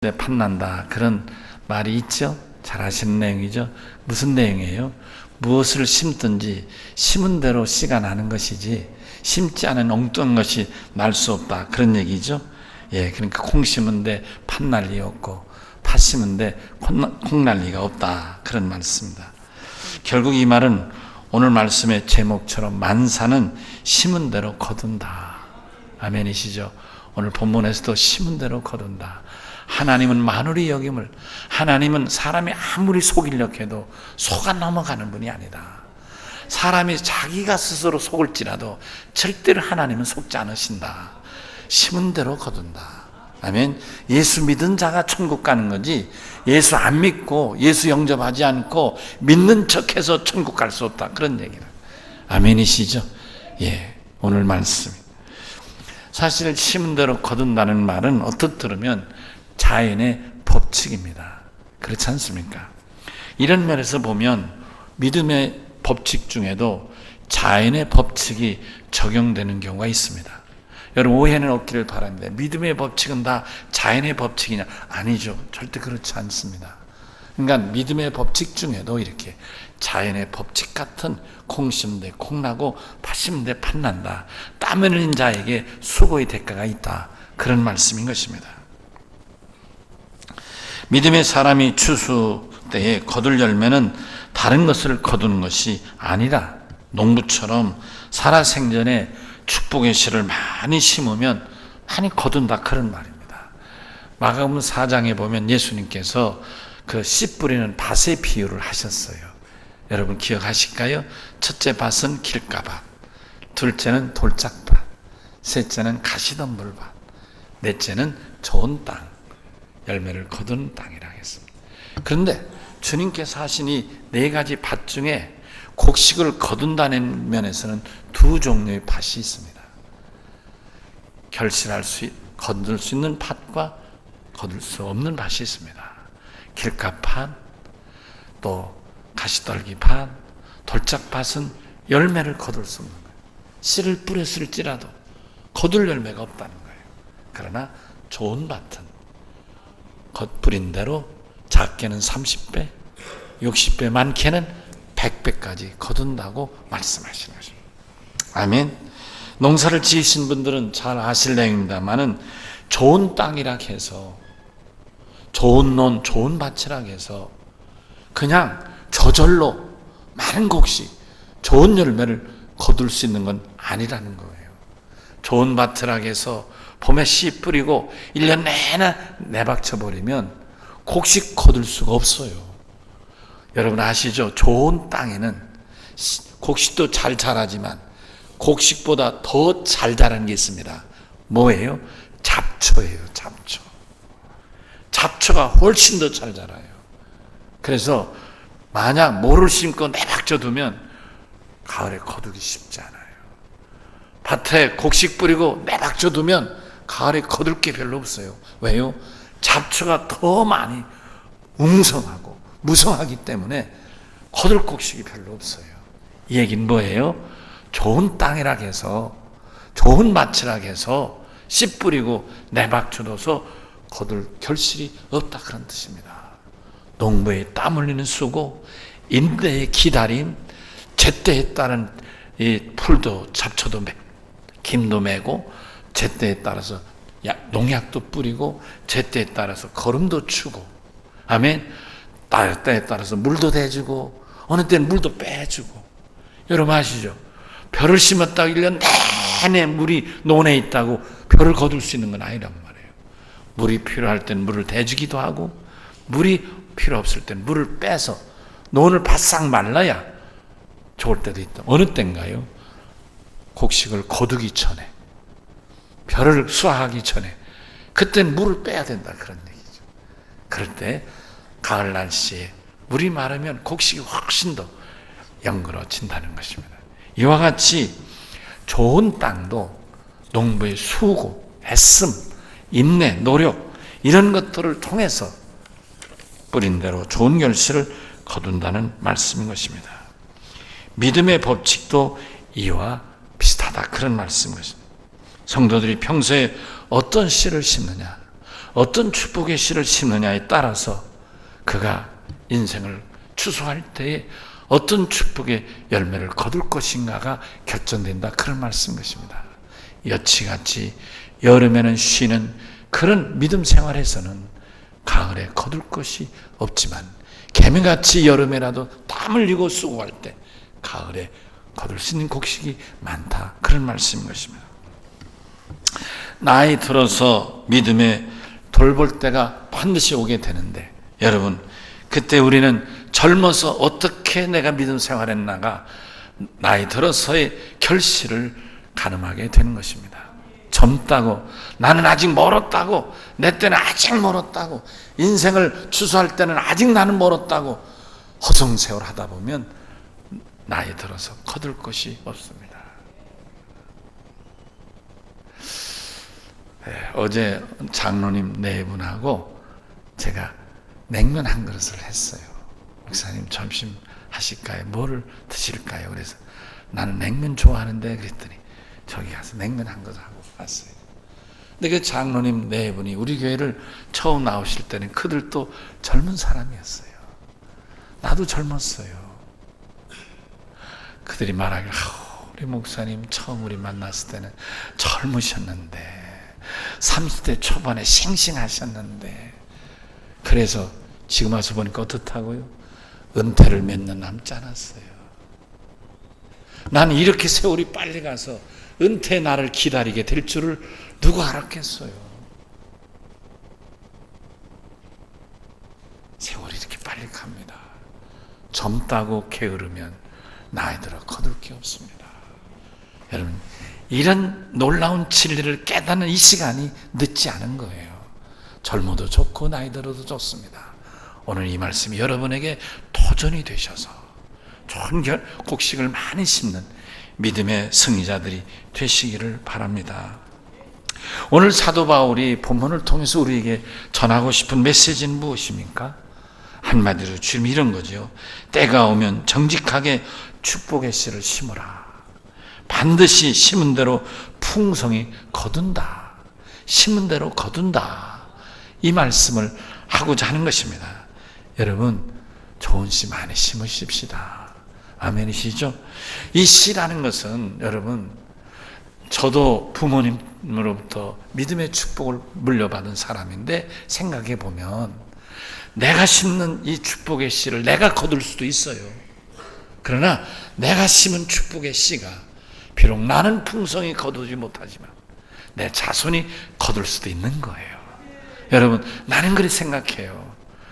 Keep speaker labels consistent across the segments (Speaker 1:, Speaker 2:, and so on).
Speaker 1: 판난다 그런 말이 있죠. 잘 아시는 내용이죠. 무슨 내용이에요? 무엇을 심든지 심은 대로 씨가 나는 것이지 심지 않은 엉뚱한 것이 날 수 없다 그런 얘기죠. 그러니까 콩 심은데 팥날리 없고 팥 심은데 콩날리가 없다 그런 말씀입니다. 결국 이 말은 오늘 말씀의 제목처럼 만사는 심은 대로 거둔다. 아멘이시죠? 오늘 본문에서도 심은 대로 거둔다. 하나님은 만물이 여김을, 하나님은 사람이 아무리 속이려 해도 속아 넘어가는 분이 아니다. 사람이 자기가 스스로 속을지라도 절대로 하나님은 속지 않으신다. 심은 대로 거둔다. 아멘. 예수 믿은 자가 천국 가는 거지, 예수 안 믿고 예수 영접하지 않고 믿는 척해서 천국 갈 수 없다 그런 얘기다. 아멘이시죠? 오늘 말씀. 사실 심은 대로 거둔다는 말은 어떻게 들으면 자연의 법칙입니다. 그렇지 않습니까? 이런 면에서 보면 믿음의 법칙 중에도 자연의 법칙이 적용되는 경우가 있습니다. 여러분 오해는 없기를 바랍니다. 믿음의 법칙은 다 자연의 법칙이냐? 아니죠. 절대 그렇지 않습니다. 그러니까 믿음의 법칙 중에도 이렇게 자연의 법칙 같은 콩 심되 콩 나고 팥 심되 팥 난다. 땀 흘린 자에게 수고의 대가가 있다. 그런 말씀인 것입니다. 믿음의 사람이 추수 때에 거둘 열매는 다른 것을 거두는 것이 아니라 농부처럼 살아생전에 축복의 씨를 많이 심으면 많이 거둔다 그런 말입니다. 마가복음 4장에 보면 예수님께서 그 씨 뿌리는 밭의 비유를 하셨어요. 여러분 기억하실까요? 첫째 밭은 길가밭, 둘째는 돌짝밭, 셋째는 가시덤불밭, 넷째는 좋은 땅, 열매를 거두는 땅이라 했습니다. 그런데 주님께서 하신 이 네 가지 밭 중에 곡식을 거둔다는 면에서는 두 종류의 밭이 있습니다. 거둘 수 있는 밭과 거둘 수 없는 밭이 있습니다. 길가밭, 또 가시떨기밭, 돌짝밭은 열매를 거둘 수 없는 거예요. 씨를 뿌렸을지라도 거둘 열매가 없다는 거예요. 그러나 좋은 밭은 겉뿌린 대로 작게는 30배, 60배, 많게는 100배까지 거둔다고 말씀하시는 것입니다. 아멘. 농사를 지으신 분들은 잘 아실 내용입니다만은 좋은 땅이라 해서, 좋은 논, 좋은 밭이라 해서 그냥 저절로 많은 곡식, 좋은 열매를 거둘 수 있는 건 아니라는 거예요. 좋은 밭이라 해서 봄에 씨 뿌리고 1년 내내 내박쳐 버리면 곡식 거둘 수가 없어요. 여러분 아시죠? 좋은 땅에는 곡식도 잘 자라지만 곡식보다 더 잘 자라는 게 있습니다. 뭐예요? 잡초예요. 잡초. 잡초가 훨씬 더 잘 자라요. 그래서 만약 모를 심고 내박져 두면 가을에 거두기 쉽지 않아요. 밭에 곡식 뿌리고 내박져 두면 가을에 거둘 게 별로 없어요. 왜요? 잡초가 더 많이 웅성하고 무성하기 때문에 거둘 곡식이 별로 없어요. 이 얘기는 뭐예요? 좋은 땅이라 해서, 좋은 밭이라 해서 씨 뿌리고 내박쳐 둬서 거둘 결실이 없다 그런 뜻입니다. 농부의 땀 흘리는 수고, 인내의 기다림, 제때에 따른 이 풀도 잡초도 김도 매고, 제때에 따라서 농약도 뿌리고, 제때에 따라서 거름도 추고, 아멘. 때에 따라서 물도 대주고, 어느 때는 물도 빼주고. 여러분 아시죠? 벼를 심었다고 1년 내내 물이 논에 있다고 벼를 거둘 수 있는 건 아니란 말이에요. 물이 필요할 때는 물을 대주기도 하고, 물이 필요 없을 때는 물을 빼서 논을 바싹 말라야 좋을 때도 있다. 어느 때인가요? 곡식을 거두기 전에, 벼를 수확하기 전에, 그때는 물을 빼야 된다 그런 얘기죠. 그럴 때 가을 날씨에 물이 마르면 곡식이 훨씬 더 영그러진다는 것입니다. 이와 같이 좋은 땅도 농부의 수고, 애씀, 인내, 노력 이런 것들을 통해서 뿌린 대로 좋은 결실을 거둔다는 말씀인 것입니다. 믿음의 법칙도 이와 비슷하다 그런 말씀인 것입니다. 성도들이 평소에 어떤 씨를 심느냐, 어떤 축복의 씨를 심느냐에 따라서 그가 인생을 추수할 때에 어떤 축복의 열매를 거둘 것인가가 결정된다. 그런 말씀인 것입니다. 여치같이 여름에는 쉬는 그런 믿음 생활에서는 가을에 거둘 것이 없지만 개미같이 여름에라도 땀 흘리고 수고할 때 가을에 거둘 수 있는 곡식이 많다. 그런 말씀인 것입니다. 나이 들어서 믿음에 돌볼 때가 반드시 오게 되는데 여러분, 그때 우리는 젊어서 어떻게 내가 믿음 생활했나가 나이 들어서의 결실을 가늠하게 되는 것입니다. 젊다고, 나는 아직 멀었다고, 내 때는 아직 멀었다고, 인생을 추수할 때는 아직 나는 멀었다고 허송세월 하다 보면 나이 들어서 거둘 것이 없습니다. 어제 장로님 네 분하고 제가 냉면 한 그릇을 했어요. 목사님 점심 하실까요? 뭐를 드실까요? 그래서 나는 냉면 좋아하는데 그랬더니 저기 가서 냉면 한 그릇 하고 왔어요. 근데 그 장로님 네 분이 우리 교회를 처음 나오실 때는 그들도 젊은 사람이었어요. 나도 젊었어요. 그들이 말하기를 우리 목사님 처음 우리 만났을 때는 젊으셨는데 30대 초반에 싱싱하셨는데 그래서 지금 와서 보니까 어떻다고요? 은퇴를 몇 년 남지 않았어요. 나는 이렇게 세월이 빨리 가서 은퇴 날을 기다리게 될 줄을 누가 알았겠어요? 세월이 이렇게 빨리 갑니다. 젊다고 게으르면 나이 들어 거둘 게 없습니다. 여러분, 이런 놀라운 진리를 깨닫는 이 시간이 늦지 않은 거예요. 젊어도 좋고 나이 들어도 좋습니다. 오늘 이 말씀이 여러분에게 도전이 되셔서 좋은 곡식을 많이 심는 믿음의 승리자들이 되시기를 바랍니다. 오늘 사도 바울이 본문을 통해서 우리에게 전하고 싶은 메시지는 무엇입니까? 한마디로 주님 이런 거죠. 때가 오면 정직하게 축복의 씨를 심으라. 반드시 심은 대로 풍성히 거둔다. 심은 대로 거둔다. 이 말씀을 하고자 하는 것입니다. 여러분, 좋은 씨 많이 심으십시다. 아멘이시죠? 이 씨라는 것은 여러분, 저도 부모님으로부터 믿음의 축복을 물려받은 사람인데 생각해 보면 내가 심는 이 축복의 씨를 내가 거둘 수도 있어요. 그러나 내가 심은 축복의 씨가 비록 나는 풍성히 거두지 못하지만 내 자손이 거둘 수도 있는 거예요. 여러분, 나는 그렇게 생각해요.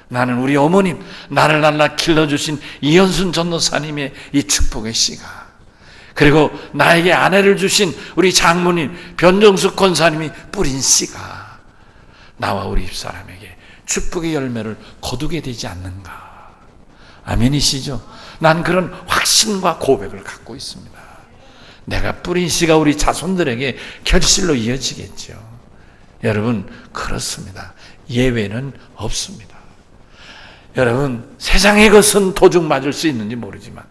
Speaker 1: 나는 우리 어머님, 나를 날라 길러주신 이현순 전도사님의 이 축복의 씨가, 그리고 나에게 아내를 주신 우리 장모님 변정숙 권사님이 뿌린 씨가 나와 우리 집사람에게 축복의 열매를 거두게 되지 않는가. 아멘이시죠? 난 그런 확신과 고백을 갖고 있습니다. 내가 뿌린 씨가 우리 자손들에게 결실로 이어지겠죠. 여러분, 그렇습니다. 예외는 없습니다. 여러분, 세상의 것은 도둑 맞을 수 있는지 모르지만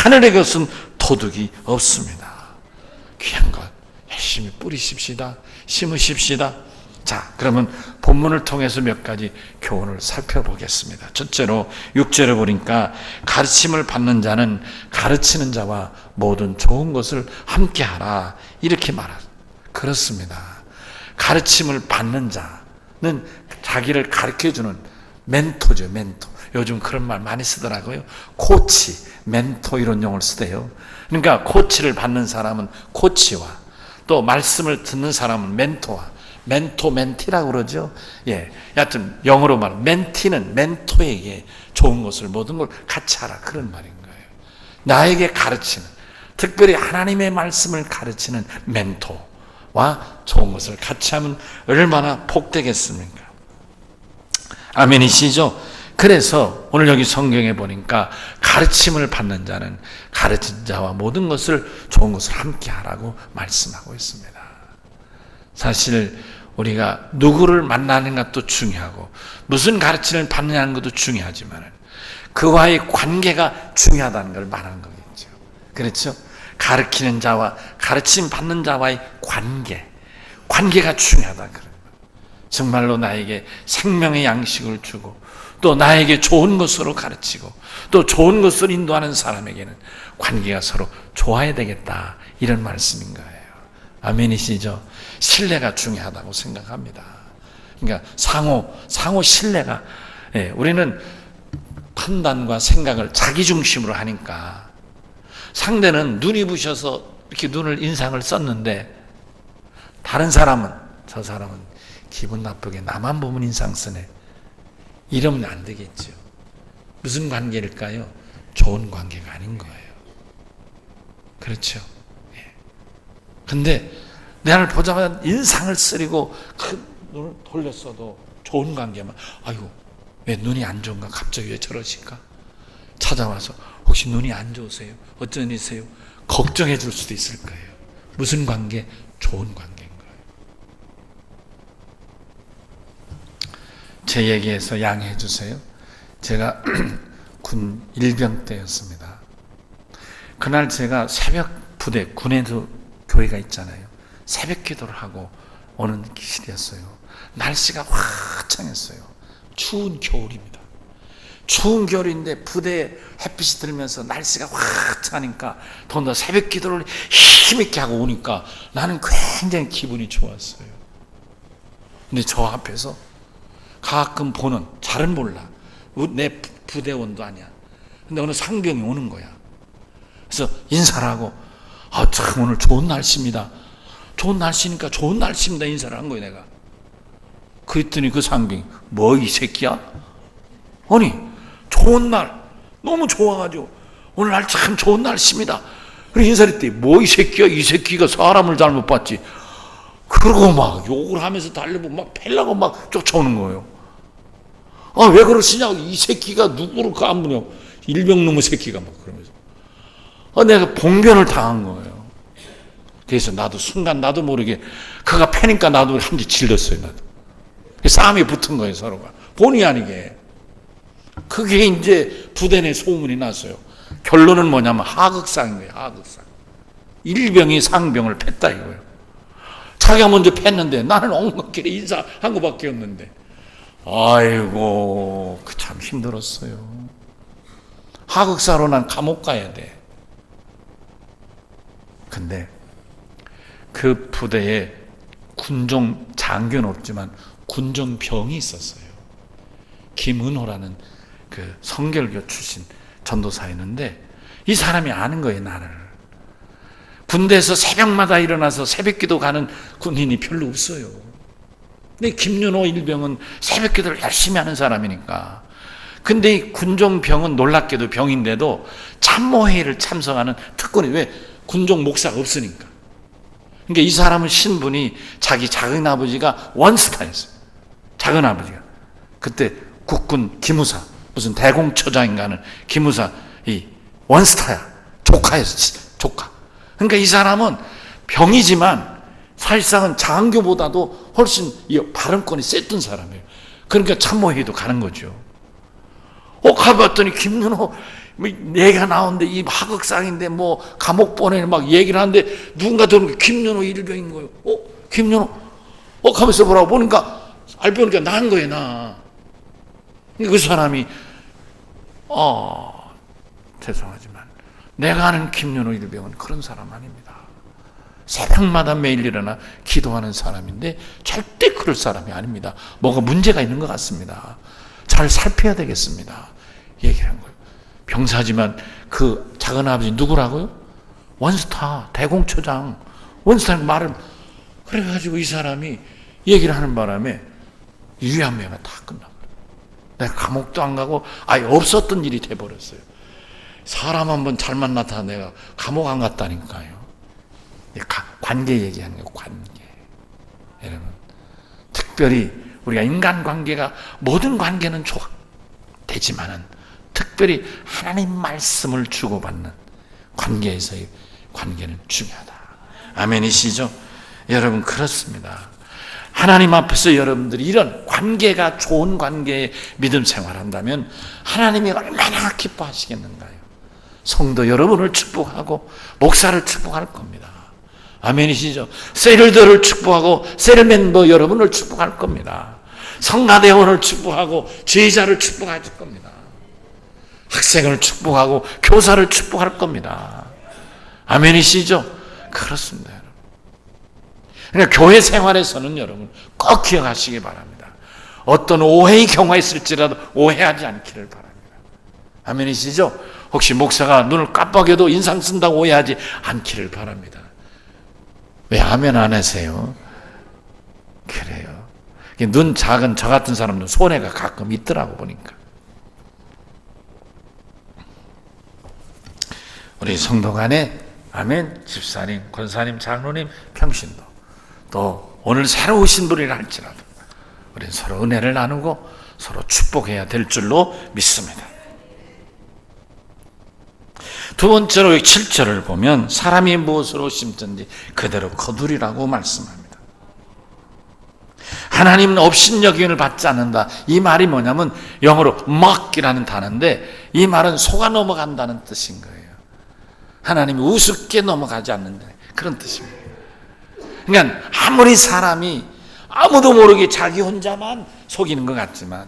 Speaker 1: 하늘의 것은 도둑이 없습니다. 귀한 것 열심히 뿌리십시다. 심으십시다. 자, 그러면 본문을 통해서 몇 가지 교훈을 살펴보겠습니다. 첫째로 6절에 보니까 가르침을 받는 자는 가르치는 자와 모든 좋은 것을 함께하라, 이렇게 말하죠. 그렇습니다. 가르침을 받는 자는 자기를 가르쳐주는 멘토죠, 멘토. 요즘 그런 말 많이 쓰더라고요. 코치, 멘토 이런 용어를 쓰대요. 그러니까 코치를 받는 사람은 코치와 또 말씀을 듣는 사람은 멘토와 멘토, 멘티라고 그러죠. 예, 여하튼 영어로 말하면 멘티는 멘토에게 좋은 것을 모든 걸 같이 하라, 그런 말인 거예요. 나에게 가르치는, 특별히 하나님의 말씀을 가르치는 멘토와 좋은 것을 같이 하면 얼마나 복되겠습니까? 아멘이시죠? 그래서 오늘 여기 성경에 보니까 가르침을 받는 자는 가르친 자와 모든 것을, 좋은 것을 함께 하라고 말씀하고 있습니다. 사실 우리가 누구를 만나는 것도 중요하고 무슨 가르침을 받느냐는 것도 중요하지만 그와의 관계가 중요하다는 걸 말하는 거겠죠. 그렇죠? 가르치는 자와 가르침 받는 자와의 관계가 중요하다. 정말로 나에게 생명의 양식을 주고 또 나에게 좋은 것으로 가르치고 또 좋은 것을 인도하는 사람에게는 관계가 서로 좋아야 되겠다, 이런 말씀인 거예요. 아멘이시죠? 신뢰가 중요하다고 생각합니다. 그러니까 상호 신뢰가, 우리는 판단과 생각을 자기 중심으로 하니까 상대는 눈이 부셔서 이렇게 인상을 썼는데 다른 사람은, 저 사람은 기분 나쁘게 나만 보면 인상 쓰네, 이러면 안 되겠죠. 무슨 관계일까요? 좋은 관계가 아닌 거예요. 그렇죠? 근데 나를 보자마자 인상을 쓰리고 그 눈을 돌렸어도 좋은 관계만, 아이고 왜 눈이 안 좋은가, 갑자기 왜 저러실까, 찾아와서 혹시 눈이 안 좋으세요? 어쩐 일이세요? 걱정해 줄 수도 있을 거예요. 무슨 관계? 좋은 관계인 거예요. 제 얘기에서 양해해 주세요. 제가 군 일병 때였습니다. 그날 제가 새벽 부대, 군에도 교회가 있잖아요. 새벽 기도를 하고 오는 길이었어요. 날씨가 화창했어요. 추운 겨울입니다. 추운 겨울인데 부대에 햇빛이 들면서 날씨가 화창하니까 더군다나 새벽 기도를 힘있게 하고 오니까 나는 굉장히 기분이 좋았어요. 근데 저 앞에서 가끔 보는, 잘은 몰라, 내 부대원도 아니야, 근데 어느 상병이 오는 거야. 그래서 인사를 하고, 참 오늘 좋은 날씨입니다, 좋은 날씨니까 좋은 날씨입니다, 인사를 한 거예요. 내가 그랬더니 그 상병이, 뭐 이 새끼야? 아니 좋은 날 너무 좋아가지고 오늘 날 참 좋은 날씨입니다, 그래 인사를 했더니 뭐 이 새끼야, 이 새끼가 사람을 잘못 봤지, 그러고 막 욕을 하면서 달려고 막 패려고 막 쫓아오는 거예요. 왜 그러시냐고, 이 새끼가 누구를 까무냐, 일병놈의 새끼가 막 그러면서. 내가 봉변을 당한 거예요. 그래서 나도 순간 나도 모르게 그가 패니까 나도 한 대 질렀어요. 나도 싸움이 붙은 거예요, 서로가 본의 아니게. 그게 이제 부대 내 소문이 났어요. 결론은 뭐냐면 하극상인 거예요. 하극상. 일병이 상병을 팼다 이거예요. 자기가 먼저 팼는데 나는 엉겁길에 인사한 것밖에 없는데, 아이고 그 참 힘들었어요. 하극사로 난 감옥 가야 돼. 근데 그 부대에 군종 장교는 없지만 군종병이 있었어요. 김은호라는 그 성결교 출신 전도사였는데 이 사람이 아는 거예요, 나를. 군대에서 새벽마다 일어나서 새벽기도 가는 군인이 별로 없어요. 근데 김윤호 일병은 새벽기도를 열심히 하는 사람이니까. 근데 이 군종병은 놀랍게도 병인데도 참모회의를 참석하는 특권이, 왜? 군종 목사가 없으니까. 그러니까 이 사람은 신분이 자기 작은 아버지가 원스타였어요. 작은 아버지가 그때 국군 기무사, 무슨 대공처장인가 하는 기무사 이 원스타야. 조카였어, 조카. 그러니까 이 사람은 병이지만 사실상은 장교보다도 훨씬 발언권이 셌던 사람이에요. 그러니까 참모회의도 가는 거죠. 가봤더니 김윤호 얘기가 나오는데 이 하극상인데 뭐 감옥 보내는 막 얘기를 하는데 누군가 들은 게 김윤호 일병인 거예요. 김윤호? 가면서 보라고 보니까 알고 보니까 나인 거예요, 나. 그 사람이 죄송하지만 내가 아는 김윤호 일병은 그런 사람 아닙니다. 새벽마다 매일 일어나 기도하는 사람인데 절대 그럴 사람이 아닙니다. 뭐가 문제가 있는 것 같습니다. 잘 살펴야 되겠습니다. 얘기를 한 거예요. 병사지만 그 작은아버지 누구라고요? 원스타, 대공처장. 원스타는 말을, 그래가지고 이 사람이 얘기를 하는 바람에 유야매가 다 끝나버려요. 내가 감옥도 안 가고 아예 없었던 일이 돼버렸어요. 사람 한번 잘만 나타나 내가 감옥 안 갔다니까요. 관계 얘기하는 거예요, 관계. 여러분, 특별히 우리가 인간관계가, 모든 관계는 좋아 되지만은 특별히 하나님 말씀을 주고받는 관계에서의 관계는 중요하다. 아멘이시죠? 여러분, 그렇습니다. 하나님 앞에서 여러분들이 이런 관계가 좋은 관계의 믿음 생활한다면 하나님이 얼마나 기뻐하시겠는가요? 성도 여러분을 축복하고 목사를 축복할 겁니다. 아멘이시죠? 셀들을 축복하고 셀 멤버 여러분을 축복할 겁니다. 성가대원을 축복하고 제자를 축복할 겁니다. 학생을 축복하고 교사를 축복할 겁니다. 아멘이시죠? 그렇습니다, 여러분. 그러니까 교회 생활에서는 여러분 꼭 기억하시기 바랍니다. 어떤 오해의 경우가 있을지라도 오해하지 않기를 바랍니다. 아멘이시죠? 혹시 목사가 눈을 깜빡여도 인상 쓴다고 오해하지 않기를 바랍니다. 왜 아멘 안 하세요? 그래요. 눈 작은 저 같은 사람도 손해가 가끔 있더라고 보니까. 우리 성도 간에 아멘 집사님, 권사님, 장로님, 평신도 또 오늘 새로 오신 분이라 할지라도 우리는 서로 은혜를 나누고 서로 축복해야 될 줄로 믿습니다. 두 번째로 7절을 보면 사람이 무엇으로 심든지 그대로 거두리라고 말씀합니다. 하나님은 업신여김을 받지 않는다. 이 말이 뭐냐면 영어로 mock이라는 단어인데 이 말은 속아 넘어간다는 뜻인 거예요. 하나님이 우습게 넘어가지 않는다. 그런 뜻입니다. 그러니까 아무리 사람이 아무도 모르게 자기 혼자만 속이는 것 같지만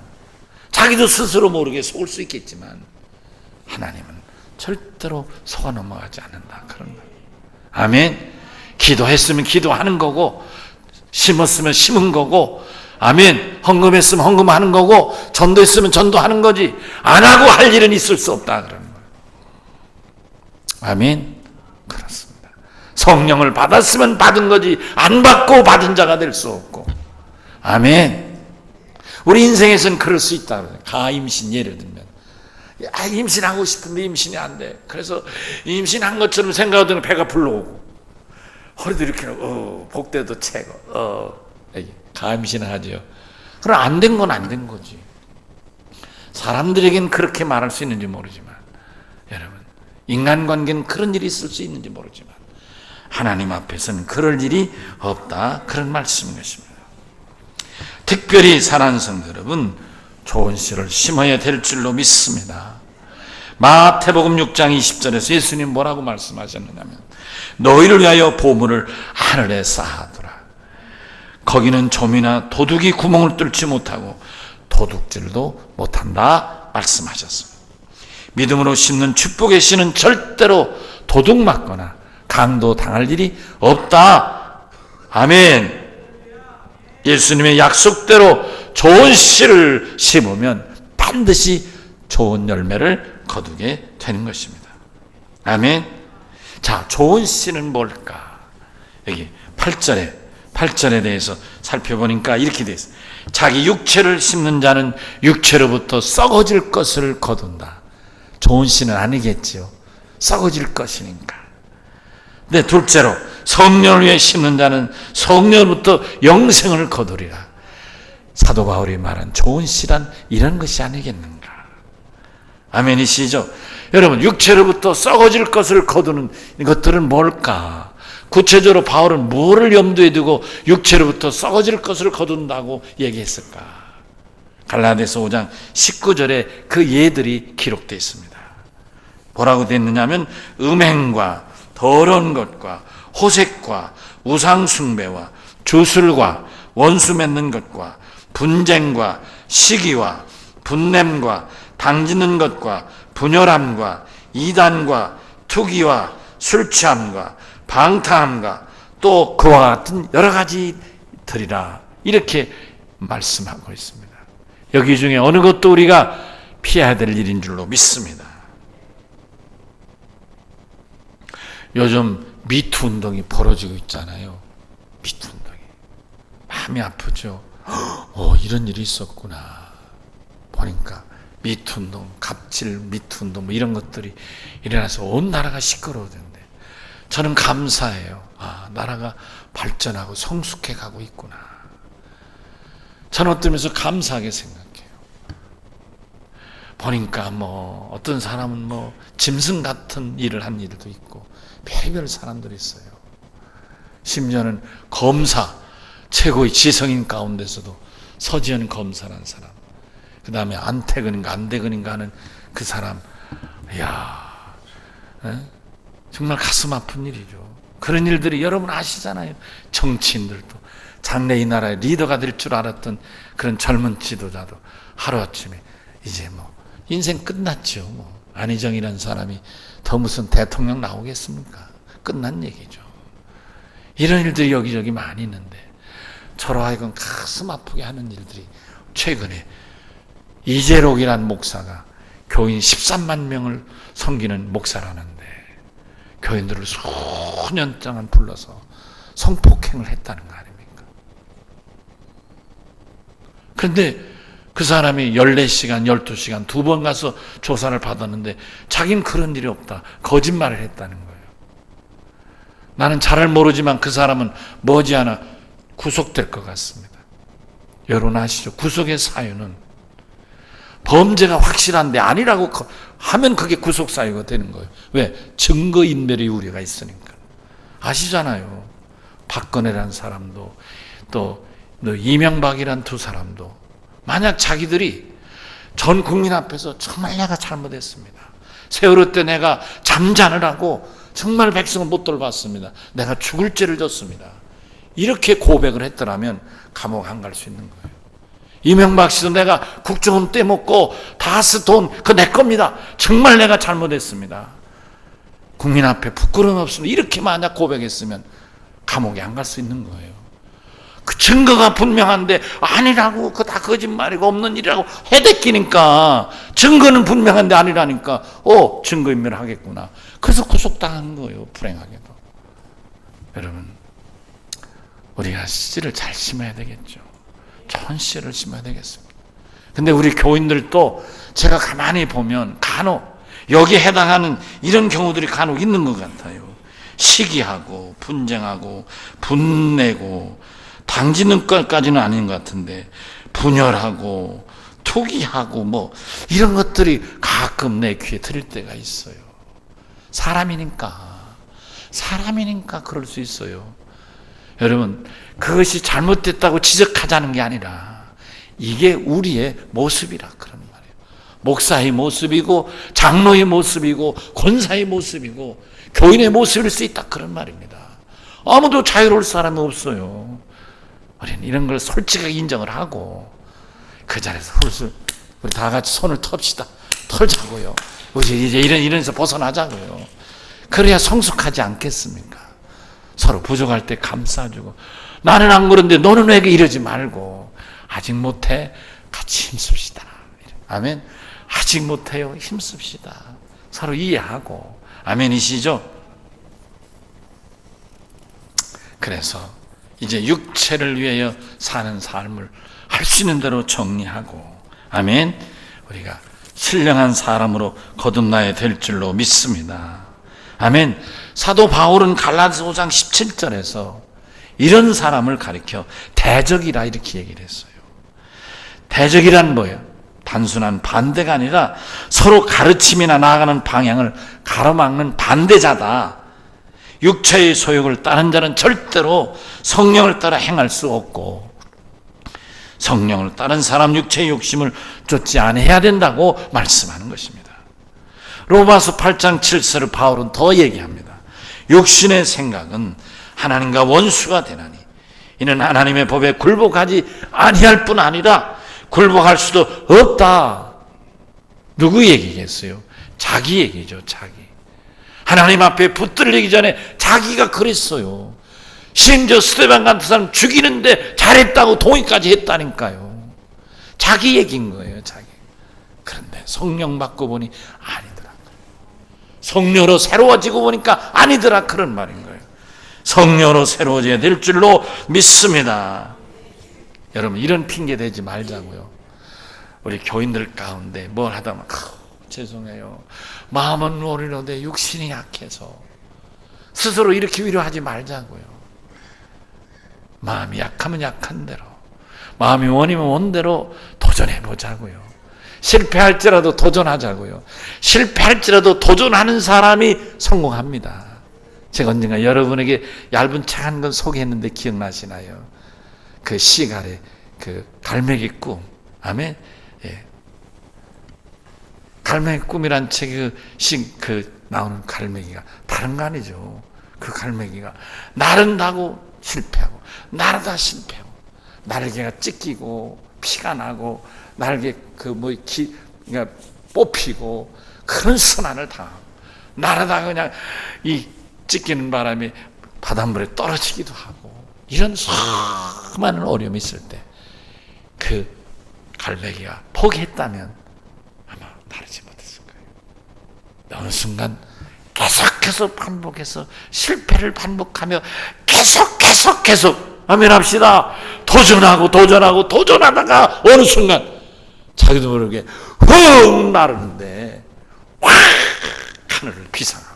Speaker 1: 자기도 스스로 모르게 속을 수 있겠지만 하나님은 절대로 속아 넘어가지 않는다. 그런 거예요. 아멘. 기도했으면 기도하는 거고 심었으면 심은 거고 아멘. 헌금했으면 헌금하는 거고 전도했으면 전도하는 거지 안 하고 할 일은 있을 수 없다. 그런 거예요. 아멘. 그렇습니다. 성령을 받았으면 받은 거지 안 받고 받은 자가 될 수 없고 아멘. 우리 인생에서는 그럴 수 있다. 가임신 예를 들면 임신하고 싶은데 임신이 안 돼. 그래서 임신한 것처럼 생각하더니 배가 불러오고 허리도 이렇게 복대도 채고 가임신을 하죠. 그럼 안 된 건 안 된 거지. 사람들에겐 그렇게 말할 수 있는지 모르지만 여러분 인간관계는 그런 일이 있을 수 있는지 모르지만 하나님 앞에서는 그럴 일이 없다. 그런 말씀인 것입니다. 특별히 사랑하는 성도 여러분 좋은 씨를 심어야 될 줄로 믿습니다. 마태복음 6장 20절에서 예수님 뭐라고 말씀하셨느냐면 너희를 위하여 보물을 하늘에 쌓아두라. 거기는 좀이나 도둑이 구멍을 뚫지 못하고 도둑질도 못한다 말씀하셨습니다. 믿음으로 심는 축복의 씨는 절대로 도둑 맞거나 강도 당할 일이 없다. 아멘. 예수님의 약속대로 좋은 씨를 심으면 반드시 좋은 열매를 거두게 되는 것입니다. 아멘. 자, 좋은 씨는 뭘까? 여기 8절에 대해서 살펴보니까 이렇게 되어 있어요. 자기 육체를 심는 자는 육체로부터 썩어질 것을 거둔다. 좋은 씨는 아니겠지요. 썩어질 것이니까. 근데 둘째로 성령을 위해 심는 자는 성령으로부터 영생을 거두리라. 사도 바울이 말한 좋은 씨란 이런 것이 아니겠는가. 아멘이시죠? 여러분 육체로부터 썩어질 것을 거두는 것들은 뭘까? 구체적으로 바울은 뭐를 염두에 두고 육체로부터 썩어질 것을 거둔다고 얘기했을까? 갈라디아서 5장 19절에 그 예들이 기록되어 있습니다. 뭐라고 되어 있느냐면 음행과 더러운 것과 호색과 우상숭배와 주술과 원수 맺는 것과 분쟁과 시기와 분냄과 당짓는 것과 분열함과 이단과 투기와 술취함과 방탕함과 또 그와 같은 여러 가지들이라 이렇게 말씀하고 있습니다. 여기 중에 어느 것도 우리가 피해야 될 일인 줄로 믿습니다. 요즘 미투 운동이 벌어지고 있잖아요. 미투 운동이 마음이 아프죠. 이런 일이 있었구나. 보니까 미투 운동, 갑질 미투 운동 뭐 이런 것들이 일어나서 온 나라가 시끄러워졌는데 저는 감사해요. 나라가 발전하고 성숙해 가고 있구나. 저는 어떠면서 감사하게 생각해요. 보니까 어떤 사람은 짐승 같은 일을 한 일도 있고 별별 사람들이 있어요. 심지어는 검사, 최고의 지성인 가운데서도 서지현 검사라는 사람, 그 다음에 안대근인가 하는 그 사람, 정말 가슴 아픈 일이죠. 그런 일들이 여러분 아시잖아요. 정치인들도 장래 이 나라의 리더가 될 줄 알았던 그런 젊은 지도자도 하루아침에 이제 뭐 인생 끝났죠. 뭐 안희정이라는 사람이 더 무슨 대통령 나오겠습니까? 끝난 얘기죠. 이런 일들이 여기저기 많이 있는데 저로 하여금 가슴 아프게 하는 일들이 최근에 이재록이라는 목사가 교인 13만 명을 섬기는 목사라는데 교인들을 수년 동안 불러서 성폭행을 했다는 거 아닙니까? 그런데 그 사람이 14시간, 12시간 두 번 가서 조사를 받았는데 자기는 그런 일이 없다. 거짓말을 했다는 거예요. 나는 잘 모르지만 그 사람은 머지않아 구속될 것 같습니다. 여러분 아시죠? 구속의 사유는 범죄가 확실한데 아니라고 하면 그게 구속 사유가 되는 거예요. 왜? 증거인멸의 우려가 있으니까. 아시잖아요. 박근혜라는 사람도 또 이명박이란 두 사람도 만약 자기들이 전 국민 앞에서 정말 내가 잘못했습니다. 세월호 때 내가 잠자느라고 정말 백성을 못 돌봤습니다. 내가 죽을 죄를 졌습니다. 이렇게 고백을 했더라면 감옥 안 갈 수 있는 거예요. 이명박 씨도 내가 국정원 떼먹고 다 쓴 돈 그거 내 겁니다. 정말 내가 잘못했습니다. 국민 앞에 부끄러움 없습니다. 이렇게 만약 고백했으면 감옥에 안 갈 수 있는 거예요. 그 증거가 분명한데 아니라고 그거 다 거짓말이고 없는 일이라고 해대끼니까 증거는 분명한데 아니라니까 증거인멸 하겠구나. 그래서 구속당한 거예요. 불행하게도. 여러분 우리가 씨를 잘 심어야 되겠죠. 좋은 씨를 심어야 되겠습니다. 근데 우리 교인들도 제가 가만히 보면 간혹 여기에 해당하는 이런 경우들이 간혹 있는 것 같아요. 시기하고 분쟁하고 분내고 당지는 것까지는 아닌 것 같은데 분열하고 투기하고 뭐 이런 것들이 가끔 내 귀에 들릴 때가 있어요. 사람이니까 그럴 수 있어요. 여러분 그것이 잘못됐다고 지적하자는 게 아니라 이게 우리의 모습이라 그런 말이에요. 목사의 모습이고 장로의 모습이고 권사의 모습이고 교인의 모습일 수 있다 그런 말입니다. 아무도 자유로울 사람이 없어요. 우리는 이런 걸 솔직하게 인정을 하고 그 자리에서 우리 다 같이 손을 털자고요. 우리 이제 이런에서 벗어나자고요. 그래야 성숙하지 않겠습니까? 서로 부족할 때 감싸주고 나는 안 그런데 너는 왜 이러지 말고 아직 못해 같이 힘씁시다. 아멘. 아직 못해요. 힘씁시다. 서로 이해하고 아멘이시죠? 그래서 이제 육체를 위하여 사는 삶을 할 수 있는 대로 정리하고 아멘. 우리가 신령한 사람으로 거듭나야 될 줄로 믿습니다. 아멘. 사도 바울은 갈라디아 5장 17절에서 이런 사람을 가리켜 대적이라 이렇게 얘기를 했어요. 대적이란 뭐예요? 단순한 반대가 아니라 서로 가르침이나 나아가는 방향을 가로막는 반대자다. 육체의 소욕을 따른 자는 절대로 성령을 따라 행할 수 없고 성령을 따른 사람 육체의 욕심을 쫓지 않아야 된다고 말씀하는 것입니다. 로마서 8장 7절을 바울은 더 얘기합니다. 육신의 생각은 하나님과 원수가 되나니 이는 하나님의 법에 굴복하지 아니할 뿐 아니라 굴복할 수도 없다. 누구 얘기겠어요? 자기 얘기죠. 자기. 하나님 앞에 붙들리기 전에 자기가 그랬어요. 심지어 스데반 같은 사람 죽이는데 잘했다고 동의까지 했다니까요. 자기 얘기인 거예요. 자기. 그런데 성령 받고 보니 아니더라. 성령으로 새로워지고 보니까 아니더라. 그런 말인 거예요. 성령으로 새로워져야 될 줄로 믿습니다. 여러분 이런 핑계 대지 말자고요. 우리 교인들 가운데 뭘 하다 보면 죄송해요. 마음은 어리는데 육신이 약해서 스스로 이렇게 위로하지 말자고요. 마음이 약하면 약한 대로 마음이 원이면 원대로 도전해 보자고요. 실패할지라도 도전하자고요. 실패할지라도 도전하는 사람이 성공합니다. 제가 언젠가 여러분에게 얇은 책 한 권 소개했는데 기억나시나요? 그 시갈의 그 갈매기 꿈. 아멘. 예. 갈매기 꿈이란 책이 나오는 갈매기가 다른 거 아니죠. 그 갈매기가 나른다고 실패하고 나르다 실패하고 날개가 찢기고 피가 나고 날개 그러니까 뽑히고 그런 순환을 당하고 나르다가 그냥 이 찢기는 바람에 바닷물에 떨어지기도 하고 이런 수많은 어려움이 있을 때 그 갈매기가 포기했다면 아마 나르지 못했을 거예요. 어느 순간 계속해서 반복해서 실패를 반복하며 계속 아멘 합시다. 도전하다가 어느 순간 자기도 모르게 훅 나르는데 확 하늘을 비상합니다.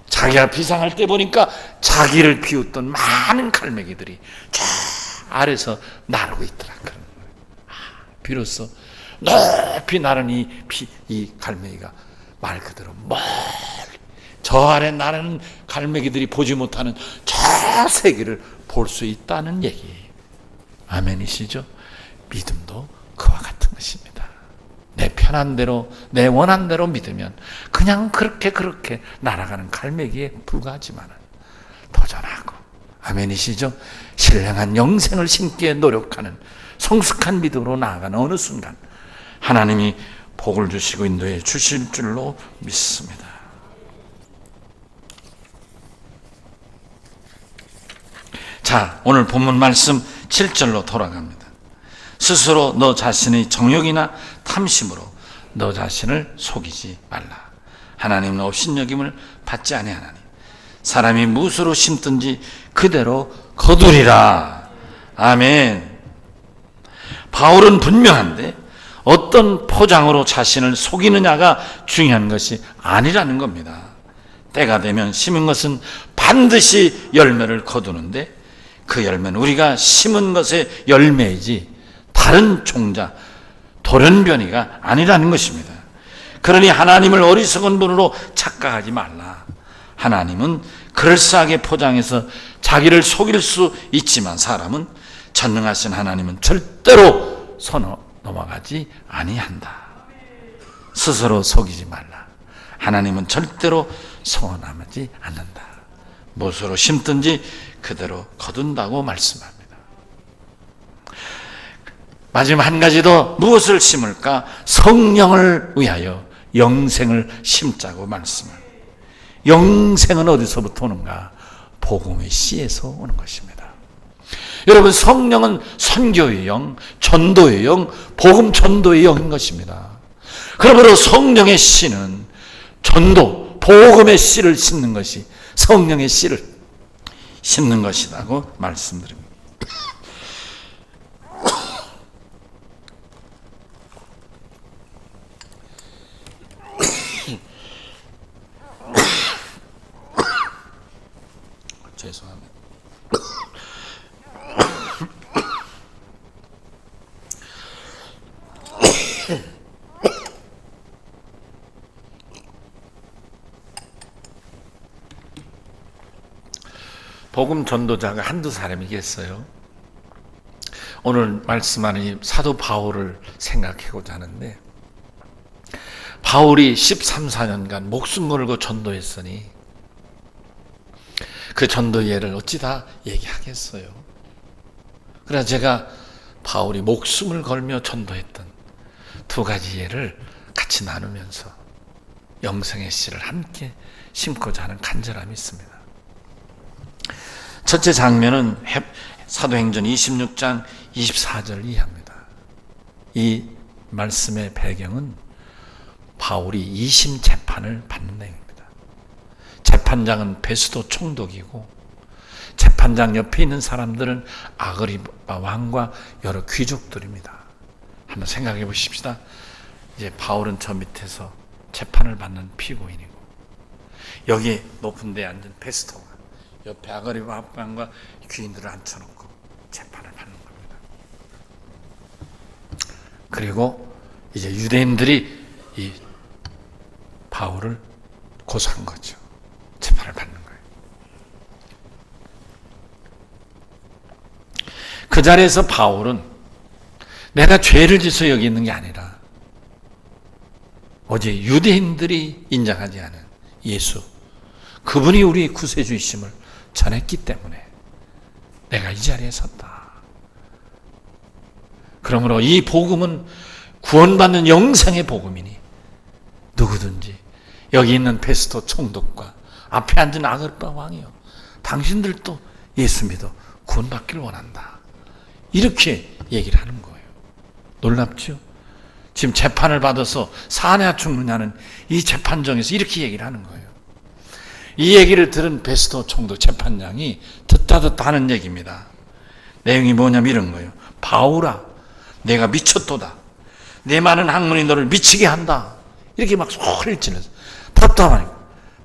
Speaker 1: 자기가 비상할 때 보니까 자기를 비웃던 많은 갈매기들이 저 아래서 나르고 있더라. 그런 거예요. 비로소 높이 나른 이 갈매기가 말 그대로 멀리 저 아래 나르는 갈매기들이 보지 못하는 저 세계를 볼 수 있다는 얘기예요. 아멘이시죠? 믿음도 그와 같은 것입니다. 내 편한 대로 내 원한 대로 믿으면 그냥 그렇게 날아가는 갈매기에 불과하지만 도전하고 아멘이시죠? 신령한 영생을 심기에 노력하는 성숙한 믿음으로 나아가는 어느 순간 하나님이 복을 주시고 인도해 주실 줄로 믿습니다. 자, 오늘 본문 말씀 7절로 돌아갑니다. 스스로 너 자신의 정욕이나 탐심으로 너 자신을 속이지 말라. 하나님은 업신여김을 받지 아니하나니 사람이 무엇으로 심든지 그대로 거두리라. 아멘. 바울은 분명한데 어떤 포장으로 자신을 속이느냐가 중요한 것이 아니라는 겁니다. 때가 되면 심은 것은 반드시 열매를 거두는데 그 열매는 우리가 심은 것의 열매이지 다른 종자, 돌연변이가 아니라는 것입니다. 그러니 하나님을 어리석은 분으로 착각하지 말라. 하나님은 그럴싸하게 포장해서 자기를 속일 수 있지만 사람은 전능하신 하나님은 절대로 손 넘어가지 아니한다. 스스로 속이지 말라. 하나님은 절대로 소원하지 않는다. 무엇으로 심든지 그대로 거둔다고 말씀합니다. 마지막 한 가지 더 무엇을 심을까? 성령을 위하여 영생을 심자고 말씀합니다. 영생은 어디서부터 오는가? 복음의 씨에서 오는 것입니다. 여러분, 성령은 선교의 영, 전도의 영, 복음 전도의 영인 것입니다. 그러므로 성령의 씨는 전도, 복음의 씨를 심는 것이 성령의 씨를 심는 것이라고 말씀드립니다. 죄송합니다. 복음 전도자가 한두 사람이겠어요? 오늘 말씀하는 사도 바울을 생각해보자 하는데, 바울이 13, 14년간 목숨 걸고 전도했으니 그 전도 예를 어찌 다 얘기하겠어요? 그래서 제가 바울이 목숨을 걸며 전도했던 두 가지 예를 같이 나누면서 영생의 씨를 함께 심고자 하는 간절함이 있습니다. 첫째 장면은 사도행전 26장 24절 이하입니다. 이 말씀의 배경은 바울이 2심 재판을 받는 내용입니다. 재판장은 베스도 총독이고 재판장 옆에 있는 사람들은 아그리파 왕과 여러 귀족들입니다. 한번 생각해 보십시다. 이제 바울은 저 밑에서 재판을 받는 피고인이고 여기 높은 데에 앉은 베스토가 옆에 아그리파 왕과 귀인들을 앉혀놓고 재판을 받는 겁니다. 그리고 이제 유대인들이 이 바울을 고소한 거죠. 재판을 받는 거예요. 그 자리에서 바울은 내가 죄를 지어서 여기 있는 게 아니라 오직 유대인들이 인정하지 않은 예수, 그분이 우리 구세주이심을 전했기 때문에 내가 이 자리에 섰다. 그러므로 이 복음은 구원받는 영생의 복음이니 누구든지 여기 있는 베스토 총독과 앞에 앉은 아그리파 왕이요, 당신들도 예수 믿어 구원받기를 원한다. 이렇게 얘기를 하는 거예요. 놀랍죠? 지금 재판을 받아서 사냐 죽느냐는 이 재판정에서 이렇게 얘기를 하는 거예요. 이 얘기를 들은 베스토 총독 재판장이 듣다 하는 얘기입니다. 내용이 뭐냐면 이런 거예요. 바울아, 내가 미쳤도다. 내 많은 학문이 너를 미치게 한다. 이렇게 막 소리를 질러서 답답하니까.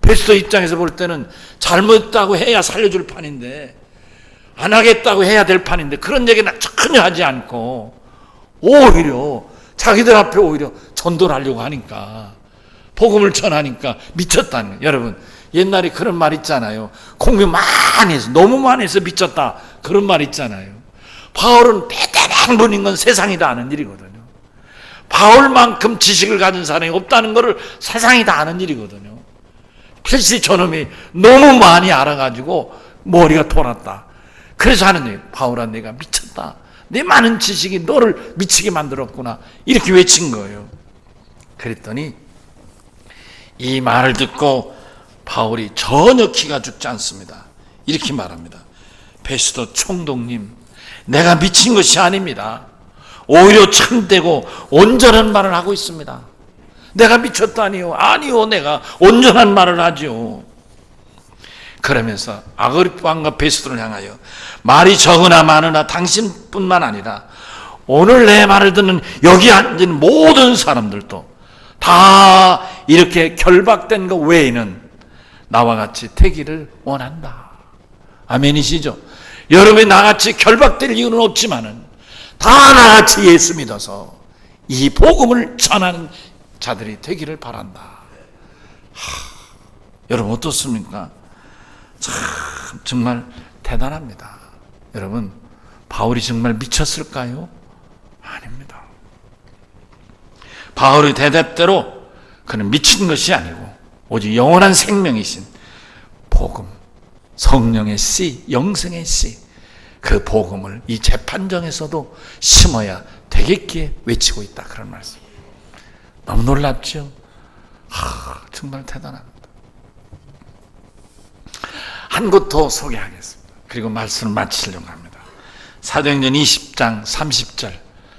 Speaker 1: 베스토 입장에서 볼 때는 잘못했다고 해야 살려줄 판인데, 안 하겠다고 해야 될 판인데 그런 얘기는 전혀 하지 않고 오히려 자기들 앞에 오히려 전도를 하려고 하니까, 복음을 전하니까 미쳤다는 거예요. 여러분, 옛날에 그런 말 있잖아요. 공부 많이 해서, 너무 많이 해서 미쳤다, 그런 말 있잖아요. 바울은 대단한 분인 건 세상이 다 아는 일이거든요. 바울만큼 지식을 가진 사람이 없다는 것을 세상이 다 아는 일이거든요. 필시 저놈이 너무 많이 알아가지고 머리가 돌았다. 그래서 하는 얘기예요. 바울아, 내가 미쳤다. 내 많은 지식이 너를 미치게 만들었구나. 이렇게 외친 거예요. 그랬더니 이 말을 듣고 바울이 전혀 기가 죽지 않습니다. 이렇게 말합니다. 베스토 총독님, 내가 미친 것이 아닙니다. 오히려 참되고 온전한 말을 하고 있습니다. 내가 미쳤다니요? 아니요, 내가 온전한 말을 하죠. 그러면서 아그리파 왕과 베스토를 향하여 말이 적으나 많으나 당신뿐만 아니라 오늘 내 말을 듣는 여기 앉은 모든 사람들도 다 이렇게 결박된 것 외에는 나와 같이 되기를 원한다. 아멘이시죠? 여러분이 나같이 결박될 이유는 없지만은 다 나같이 예수 믿어서 이 복음을 전하는 자들이 되기를 바란다. 여러분 어떻습니까? 참 정말 대단합니다. 여러분, 바울이 정말 미쳤을까요? 아닙니다. 바울의 대답대로 그는 미친 것이 아니고 오직 영원한 생명이신 복음, 성령의 씨, 영생의 씨, 그 복음을 이 재판정에서도 심어야 되겠기에 외치고 있다. 그런 말씀. 너무 놀랍죠? 정말 대단합니다. 한 곳 더 소개하겠습니다. 그리고 말씀을 마치려고 합니다. 사도행전 20장 30절,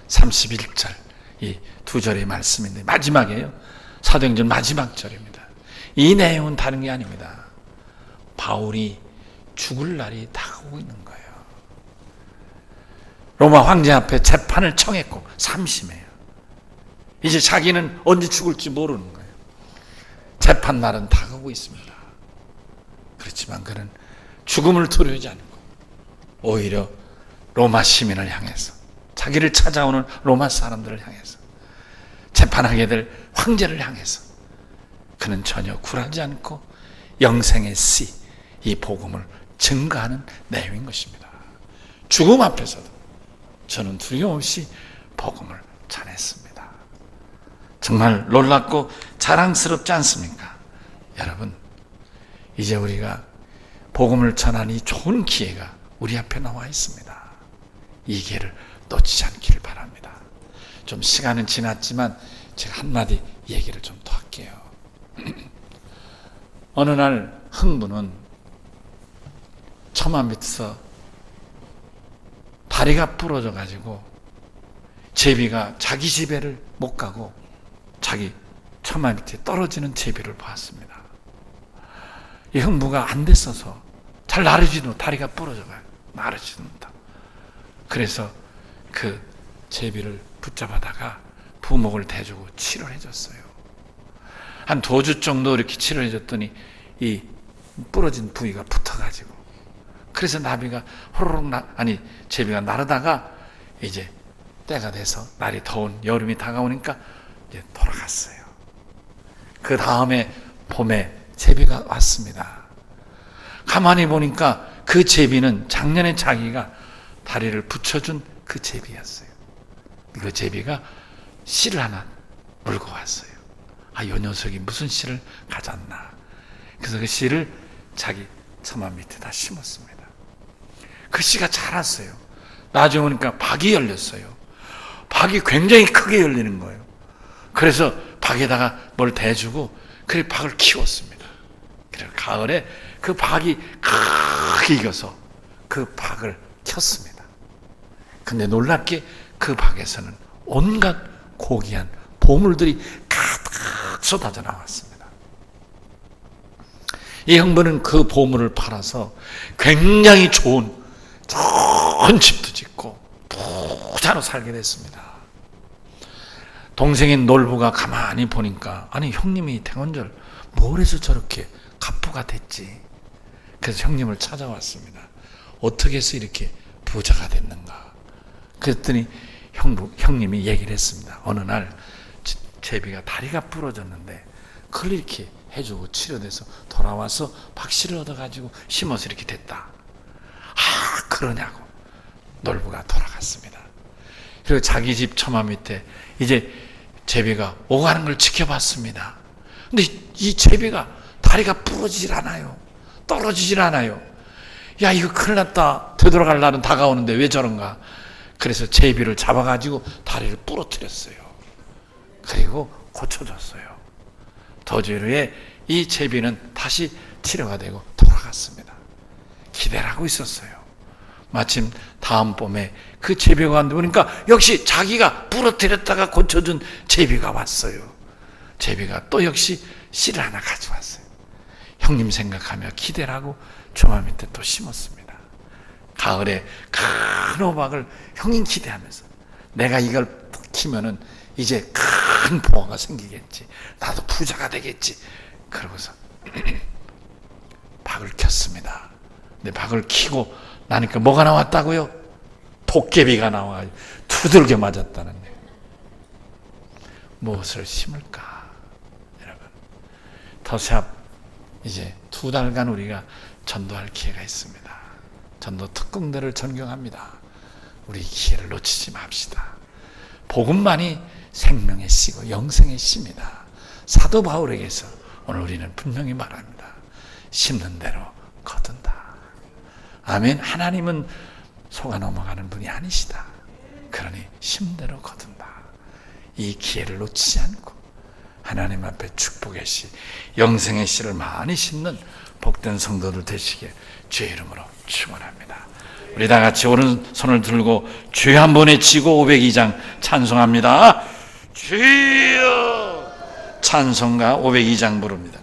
Speaker 1: 31절 이 두 절의 말씀인데 마지막이에요. 사도행전 마지막 절입니다. 이 내용은 다른 게 아닙니다. 바울이 죽을 날이 다가오고 있는 거예요. 로마 황제 앞에 재판을 청했고 삼심해요. 이제 자기는 언제 죽을지 모르는 거예요. 재판 날은 다가오고 있습니다. 그렇지만 그는 죽음을 두려워하지 않고 오히려 로마 시민을 향해서, 자기를 찾아오는 로마 사람들을 향해서, 재판하게 될 황제를 향해서 그는 전혀 굴하지 않고 영생의 씨, 이 복음을 증거하는 내용인 것입니다. 죽음 앞에서도 저는 두려움 없이 복음을 전했습니다. 정말 놀랍고 자랑스럽지 않습니까? 여러분, 이제 우리가 복음을 전하니 좋은 기회가 우리 앞에 나와 있습니다. 이 기회를 놓치지 않기를 바랍니다. 좀 시간은 지났지만 제가 한마디 얘기를 좀 더 할게요. 어느 날 흥부는 처마 밑에서 다리가 부러져 가지고 제비가 자기 집에를 못 가고 자기 처마 밑에 떨어지는 제비를 봤습니다. 이 흥부가 안 됐어서 잘 나르지도, 다리가 부러져가요. 나르지도 못하고. 그래서 그 제비를 붙잡아다가 부목을 대주고 치료를 해줬어요. 한 2주 정도 이렇게 치료해 줬더니 이 부러진 부위가 붙어가지고, 그래서 나비가 제비가 나르다가 이제 때가 돼서 날이 더운 여름이 다가오니까 이제 돌아갔어요. 그 다음에 봄에 제비가 왔습니다. 가만히 보니까 그 제비는 작년에 자기가 다리를 붙여준 그 제비였어요. 그 제비가 씨를 하나 물고 왔어요. 이 녀석이 무슨 씨를 가졌나. 그래서 그 씨를 자기 처마 밑에다 심었습니다. 그 씨가 자랐어요. 나중에 보니까 박이 열렸어요. 박이 굉장히 크게 열리는 거예요. 그래서 박에다가 뭘 대주고 그래 박을 키웠습니다. 그래서 가을에 그 박이 크게 익어서 그 박을 켰습니다. 근데 놀랍게 그 박에서는 온갖 고귀한 보물들이 가득 쏟아져 나왔습니다. 이 형부는 그 보물을 팔아서 굉장히 좋은 집도 짓고 부자로 살게 됐습니다. 동생인 놀부가 가만히 보니까 아니 형님이 태원절 뭘 해서 저렇게 갑부가 됐지? 그래서 형님을 찾아왔습니다. 어떻게 해서 이렇게 부자가 됐는가? 그랬더니 형님이 얘기를 했습니다. 어느 날 제비가 다리가 부러졌는데 그걸 이렇게 해주고 치료돼서 돌아와서 박씨를 얻어가지고 심어서 이렇게 됐다. 아 그러냐고 놀부가 돌아갔습니다. 그리고 자기 집 처마 밑에 이제 제비가 오가는 걸 지켜봤습니다. 근데 이 제비가 다리가 부러지질 않아요. 떨어지질 않아요. 야 이거 큰일 났다. 되돌아갈 날은 다가오는데 왜 저런가. 그래서 제비를 잡아가지고 다리를 부러뜨렸어요. 그리고 고쳐줬어요. 도주에 이 제비는 다시 치료가 되고 돌아갔습니다. 기대를 하고 있었어요. 마침 다음 봄에 그 제비가 왔는데 보니까 역시 자기가 부러뜨렸다가 고쳐준 제비가 왔어요. 제비가 또 역시 씨를 하나 가져왔어요. 형님 생각하며 기대를 하고 처마 밑에 또 심었습니다. 가을에 큰 호박을 형님 기대하면서 내가 이걸 키면은 이제 큰 보화가 생기겠지. 나도 부자가 되겠지. 그러고서 박을 켰습니다. 근데 박을 키고 나니까 뭐가 나왔다고요? 도깨비가 나와가지고 두들겨 맞았다는 얘기. 무엇을 심을까? 여러분, 더샵 이제 2달간 우리가 전도할 기회가 있습니다. 전도 특공대를 전경합니다. 우리 기회를 놓치지 맙시다. 복음만이 생명의 씨고 영생의 씨입니다. 사도 바울에게서 오늘 우리는 분명히 말합니다. 심는 대로 거둔다. 아멘. 하나님은 속아 넘어가는 분이 아니시다. 그러니 심는 대로 거둔다. 이 기회를 놓치지 않고 하나님 앞에 축복의 씨, 영생의 씨를 많이 심는 복된 성도들 되시길 주의 이름으로 축원합니다. 우리 다 같이 오른손을 들고 주여 한번 외치고 502장 찬송합니다. 주여 찬송가 502장 부릅니다.